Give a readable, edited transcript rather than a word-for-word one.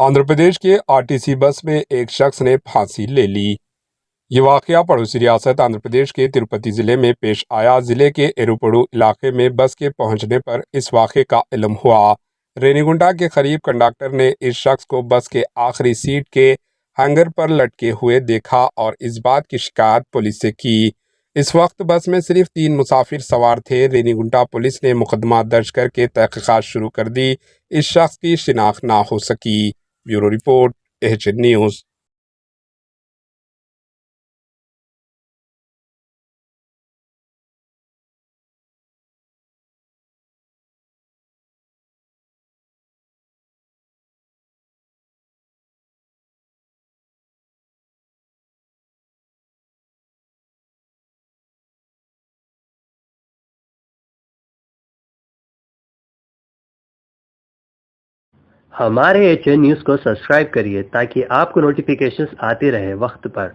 आंध्र प्रदेश के RTC bus में एक शख्स ने फांसी ले ली। ये वाकया पड़ोसी रियासत आंध्र प्रदेश के तिरुपति जिले में पेश आया। जिले के एरुपड़ू इलाके में बस के पहुंचने पर इस वाक़े का इल्म हुआ। रेनीगुंडा के करीब कंडक्टर ने इस शख्स को बस के आखिरी सीट के हैंगर पर लटके हुए देखा और इस बात की शिकायत पुलिस से की। इस वक्त बस में सिर्फ 3 मुसाफिर सवार थे। रेनीगुंडा पुलिस ने मुकदमा दर्ज करके तहकीकात शुरू कर दी। इस शख्स की शिनाख्त ना हो सकी। Bureau report, HN news. हमारे एचएन न्यूज़ को सब्सक्राइब करिए ताकि आपको नोटिफिकेशंस आते रहे वक्त पर।